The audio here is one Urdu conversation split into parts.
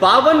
52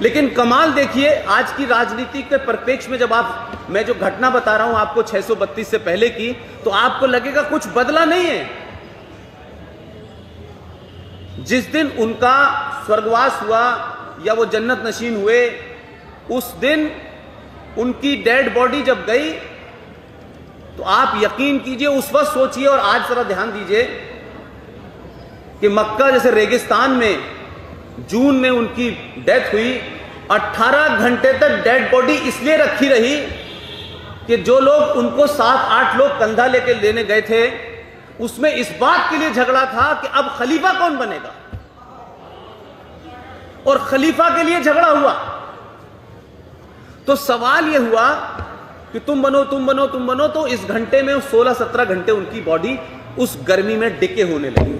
لیکن کمال دیکھیے آج کی راجنیتی کے پرپیکش میں، جب میں جو گھٹنا بتا رہا ہوں آپ کو 632 سے پہلے کی، تو آپ کو لگے گا کچھ بدلا نہیں ہے. جس دن ان کا سورگواس ہوا یا وہ جنت نشین ہوئے، اس دن ان کی ڈیڈ باڈی جب گئی تو آپ یقین کیجئے، اس وقت سوچئے اور آج ذرا دھیان دیجئے کہ مکہ جیسے ریگستان میں جون میں ان کی ڈیتھ ہوئی، 18 گھنٹے تک ڈیڈ باڈی اس لیے رکھی رہی کہ جو لوگ ان کو 7-8 لوگ کندھا لے کے لینے گئے تھے، اس میں اس بات کے لیے جھگڑا تھا کہ اب خلیفہ کون بنے گا، اور خلیفہ کے لیے جھگڑا ہوا. تو سوال یہ ہوا کہ تم بنو تم بنو تم بنو، تو اس گھنٹے میں 16-17 گھنٹے ان کی باڈی اس گرمی میں ڈکے ہونے لگی.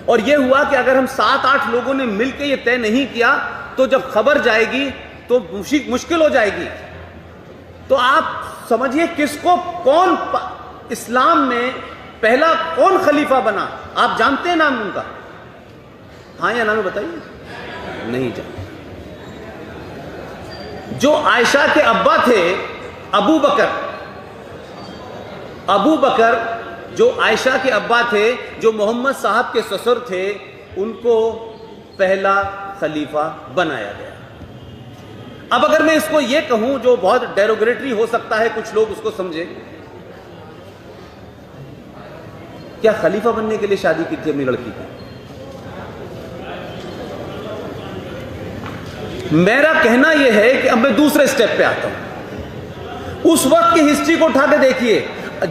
اور یہ ہوا کہ اگر ہم 7-8 لوگوں نے مل کے یہ طے نہیں کیا تو جب خبر جائے گی تو مشکل ہو جائے گی. تو آپ سمجھیے کس کو کون اسلام میں پہلا کون خلیفہ بنا، آپ جانتے ہیں نام ان کا؟ ہاں یا نام بتائیے. نہیں جانتے. جو عائشہ کے ابا تھے ابو بکر جو عائشہ کے ابا تھے، جو محمد صاحب کے سسر تھے، ان کو پہلا خلیفہ بنایا گیا. اب اگر میں اس کو یہ کہوں جو بہت ڈیروگریٹری ہو سکتا ہے، کچھ لوگ اس کو سمجھیں، کیا خلیفہ بننے کے لیے شادی کی تھی اپنی لڑکی کی؟ میرا کہنا یہ ہے کہ اب میں دوسرے سٹیپ پہ آتا ہوں. اس وقت کی ہسٹری کو اٹھا کے دیکھیے.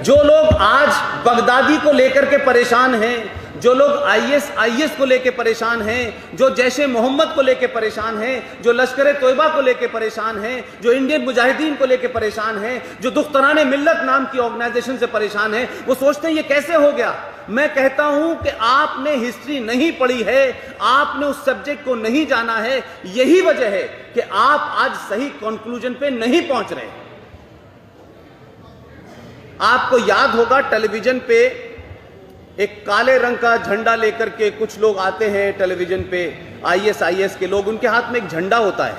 جو لوگ آج بغدادی کو لے کر کے پریشان ہیں، جو لوگ آئی ایس کو لے کے پریشان ہیں، جو جیش محمد کو لے کے پریشان ہیں، جو لشکر طیبہ کو لے کے پریشان ہیں، جو انڈین مجاہدین کو لے کے پریشان ہیں، جو دختران ملت نام کی آرگنائزیشن سے پریشان ہیں، وہ سوچتے ہیں یہ کیسے ہو گیا. میں کہتا ہوں کہ آپ نے ہسٹری نہیں پڑھی ہے، آپ نے اس سبجیکٹ کو نہیں جانا ہے. یہی وجہ ہے کہ آپ آج صحیح کنکلوژن پہ نہیں پہنچ رہے. آپ کو یاد ہوگا ٹیلی ویژن پہ ایک کالے رنگ کا جھنڈا لے کر کے کچھ لوگ آتے ہیں ٹیلی ویژن پہ، آئی ایس کے لوگ، ان کے ہاتھ میں ایک جھنڈا ہوتا ہے.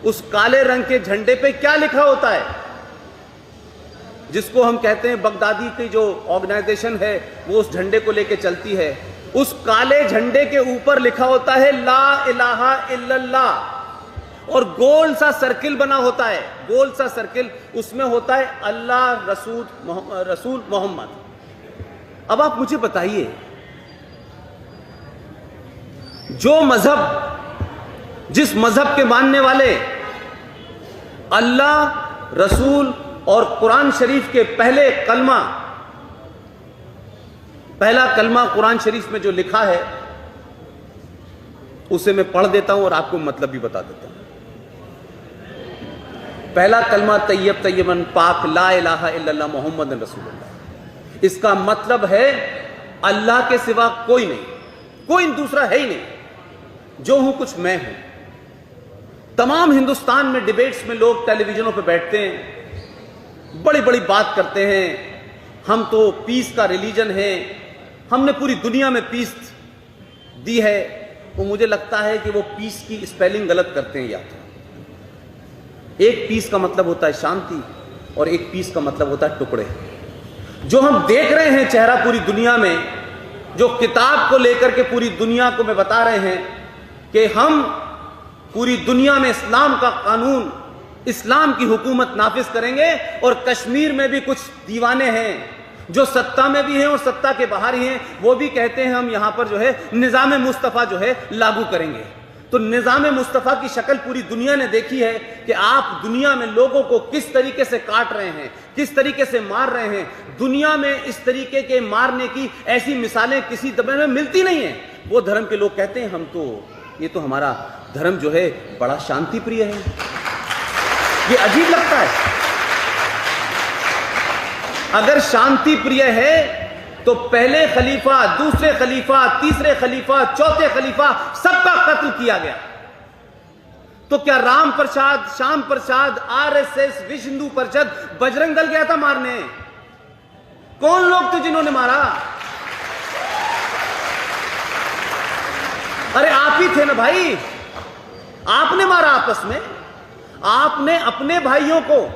اس کالے رنگ کے جھنڈے پہ کیا لکھا ہوتا ہے؟ جس کو ہم کہتے ہیں بغدادی کی جو آرگنائزیشن ہے وہ اس جھنڈے کو لے کے چلتی ہے. اس کالے جھنڈے کے اوپر لکھا ہوتا ہے لا الہ الا اللہ، اور گول سا سرکل بنا ہوتا ہے، گول سا سرکل، اس میں ہوتا ہے اللہ رسول محمد. اب آپ مجھے بتائیے، جو مذہب، جس مذہب کے ماننے والے اللہ، رسول اور قرآن شریف کے پہلا کلمہ قرآن شریف میں جو لکھا ہے اسے میں پڑھ دیتا ہوں اور آپ کو مطلب بھی بتا دیتا ہوں. پہلا کلمہ طیب طیباً پاک لا الہ الا اللہ محمد رسول اللہ. اس کا مطلب ہے اللہ کے سوا کوئی نہیں، کوئی دوسرا ہے ہی نہیں، جو ہوں کچھ میں ہوں. تمام ہندوستان میں ڈیبیٹس میں لوگ ٹیلی ویژنوں پہ بیٹھتے ہیں، بڑی بڑی بات کرتے ہیں، ہم تو پیس کا ریلیجن ہے، ہم نے پوری دنیا میں پیس دی ہے. وہ مجھے لگتا ہے کہ وہ پیس کی اسپیلنگ غلط کرتے ہیں. یا تو ایک پیس کا مطلب ہوتا ہے شانتی اور ایک پیس کا مطلب ہوتا ہے ٹکڑے. جو ہم دیکھ رہے ہیں چہرہ پوری دنیا میں، جو کتاب کو لے کر کے پوری دنیا کو میں بتا رہے ہیں کہ ہم پوری دنیا میں اسلام کا قانون، اسلام کی حکومت نافذ کریں گے، اور کشمیر میں بھی کچھ دیوانے ہیں جو سطح میں بھی ہیں اور سطح کے باہر ہی ہیں، وہ بھی کہتے ہیں ہم یہاں پر جو ہے نظام مصطفیٰ جو ہے لاگو کریں گے. تو نظام مصطفیٰ کی شکل پوری دنیا نے دیکھی ہے کہ آپ دنیا میں لوگوں کو کس طریقے سے کاٹ رہے ہیں، کس طریقے سے مار رہے ہیں. دنیا میں اس طریقے کے مارنے کی ایسی مثالیں کسی دھرم میں ملتی نہیں ہیں. وہ دھرم کے لوگ کہتے ہیں یہ تو ہمارا دھرم جو ہے بڑا شانتی پریہ ہے. یہ عجیب لگتا ہے. اگر شانتی پریہ ہے تو پہلے خلیفہ، دوسرے خلیفہ، تیسرے خلیفہ، چوتھے خلیفہ سب کا قتل کیا گیا. تو کیا رام پرساد، شام پرساد، RSS، وشو ہندو پریشد، بجرنگ دل گیا تھا مارنے؟ کون لوگ تھے جنہوں نے مارا؟ ارے آپ ہی تھے نا بھائی. آپ نے مارا آپس میں, آپ نے اپنے بھائیوں کو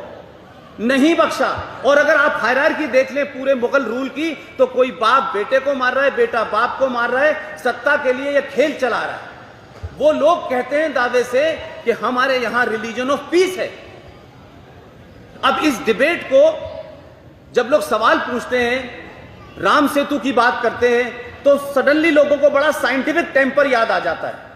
نہیں بخشا. اور اگر آپ ہائرارکی دیکھ لیں پورے مغل رول کی, تو کوئی باپ بیٹے کو مار رہا ہے, بیٹا باپ کو مار رہا ہے, ستا کے لیے یہ کھیل چلا رہا ہے. وہ لوگ کہتے ہیں دعوے سے کہ ہمارے یہاں ریلیجن آف پیس ہے. اب اس ڈیبیٹ کو جب لوگ سوال پوچھتے ہیں, رام سیتو کی بات کرتے ہیں, تو سڈنلی لوگوں کو بڑا سائنٹیفک ٹیمپر یاد آ جاتا ہے.